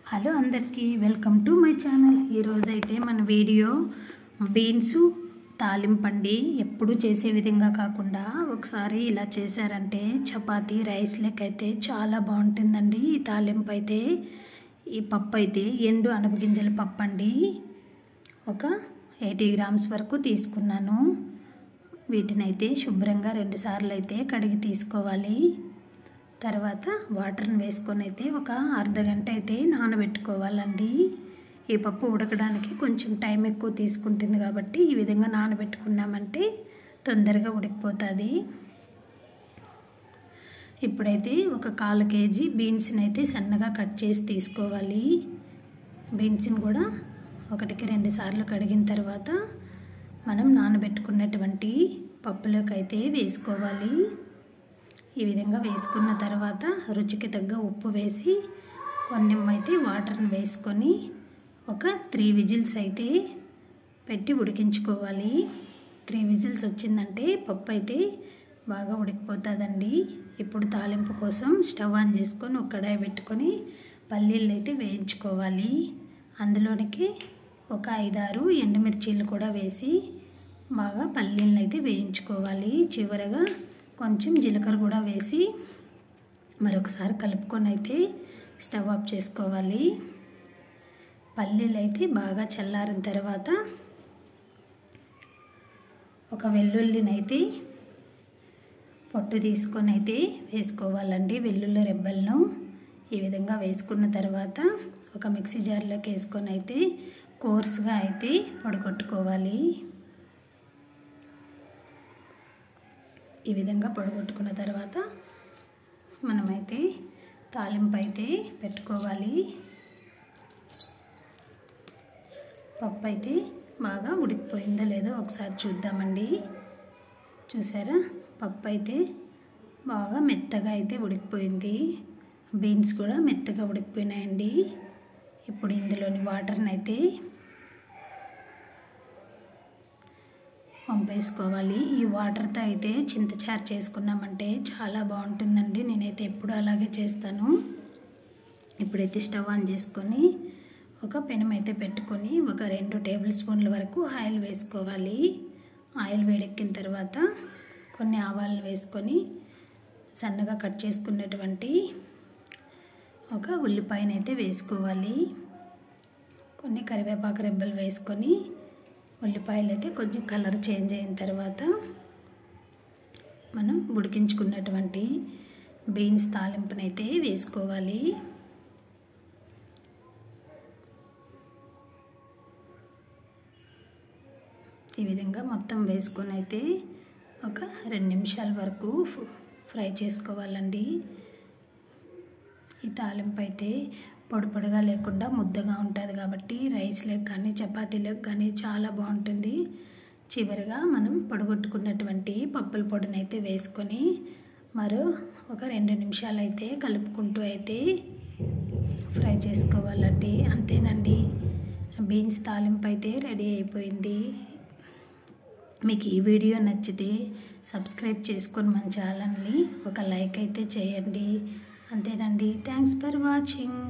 Hello అందరికీ welcome to my channel. ఈరోజు అయితే మన వీడియో బీన్స్ తాలింపండి. ఎప్పుడు చేసే విధంగా కాకుండా ఒకసారి ఇలా చేశారంటే చపాతీ రైస్ లెక్కైతే చాలా బాగుంటుందండి. ఈ తాలింపు అయితే ఈ పప్పు అయితే ఎండు అనపగింజల పప్పు అండి. ఒక 80 గ్రామ్స్ వరకు తీసుకున్నాను. వీటిని అయితే శుభ్రంగా 2 సార్లు అయితే కడిగి తీసుకోవాలి. తర్వాత వాటర్ని వేసుకొని అయితే ఒక అర్ధ గంట అయితే నానబెట్టుకోవాలండి. ఈ పప్పు ఉడకడానికి కొంచెం టైం ఎక్కువ తీసుకుంటుంది కాబట్టి ఈ విధంగా నానబెట్టుకున్నామంటే తొందరగా ఉడికిపోతుంది. ఇప్పుడైతే ఒక 1/4 కేజీ బీన్స్ని అయితే సన్నగా కట్ చేసి తీసుకోవాలి. బీన్స్ని కూడా 1కి 2 సార్లు కడిగిన తర్వాత మనం నానబెట్టుకున్నటువంటి పప్పులోకి అయితే వేసుకోవాలి. ఈ విధంగా వేసుకున్న తర్వాత రుచికి తగ్గ ఉప్పు వేసి కొన్ని అయితే వాటర్ని వేసుకొని ఒక 3 విజిల్స్ అయితే పెట్టి ఉడికించుకోవాలి. 3 విజిల్స్ వచ్చిందంటే పప్పు అయితే బాగా ఉడికిపోతుందండి. ఇప్పుడు తాలింపు కోసం స్టవ్ ఆన్ చేసుకొని ఒక కడాయి పెట్టుకొని పల్లీలు అయితే వేయించుకోవాలి. అందులోనికి ఒక 5-6 ఎండుమిర్చీలు కూడా వేసి బాగా పల్లీలను అయితే వేయించుకోవాలి. చివరగా కొంచెం జీలకర్ర కూడా వేసి మరొకసారి కలుపుకొని అయితే స్టవ్ ఆఫ్ చేసుకోవాలి. పల్లీలు అయితే బాగా చల్లారిన తర్వాత ఒక వెల్లుల్లిని అయితే పొట్టు తీసుకొని అయితే వేసుకోవాలండి. వెల్లుల్లి రెబ్బలను ఈ విధంగా వేసుకున్న తర్వాత ఒక మిక్సీ జార్లోకి వేసుకొని అయితే కోర్స్గా అయితే పొడగొట్టుకోవాలి. ఈ విధంగా పొడగొట్టుకున్న తర్వాత మనమైతే తాలింపు అయితే పెట్టుకోవాలి. పప్పు అయితే బాగా ఉడికిపోయిందో లేదో ఒకసారి చూద్దామండి. చూసారా, పప్పు అయితే బాగా మెత్తగా అయితే ఉడికిపోయింది. బీన్స్ కూడా మెత్తగా ఉడికిపోయినాయండి. ఇప్పుడు ఇందులోని వాటర్ని అయితే పంపేసుకోవాలి. ఈ వాటర్తో అయితే చింతచారు చేసుకున్నామంటే చాలా బాగుంటుందండి. నేనైతే ఎప్పుడు అలాగే చేస్తాను. ఇప్పుడైతే స్టవ్ ఆన్ చేసుకొని ఒక పెనం అయితే పెట్టుకొని ఒక 2 టేబుల్ స్పూన్ల వరకు ఆయిల్ వేసుకోవాలి. ఆయిల్ వేడెక్కిన తర్వాత కొన్ని ఆవాలు వేసుకొని సన్నగా కట్ చేసుకున్నటువంటి ఒక ఉల్లిపాయను అయితే వేసుకోవాలి. కొన్ని కరివేపాకు రెబ్బలు వేసుకొని ఉల్లిపాయలు అయితే కొంచెం కలర్ చేంజ్ అయిన తర్వాత మనం ఉడికించుకున్నటువంటి బీన్స్ తాలింపుని అయితే వేసుకోవాలి. ఈ విధంగా మొత్తం వేసుకొని అయితే ఒక 2 నిమిషాల వరకు ఫ్రై చేసుకోవాలండి. ఈ తాలింపు అయితే పొడిగా లేకుండా ముద్దగా ఉంటుంది కాబట్టి రైస్లకు కానీ చపాతీలకు కానీ చాలా బాగుంటుంది. చివరిగా మనం పొడగొట్టుకున్నటువంటి పప్పుల పొడిని అయితే వేసుకొని మరో ఒక 2 నిమిషాలు అయితే కలుపుకుంటూ అయితే ఫ్రై చేసుకోవాలండి. అంతేనండి, బీన్స్ తాలింపు అయితే రెడీ అయిపోయింది. మీకు ఈ వీడియో నచ్చితే సబ్స్క్రైబ్ చేసుకొని మన ఛానల్ని ఒక లైక్ అయితే చేయండి. అంతేనండి. Thanks for watching.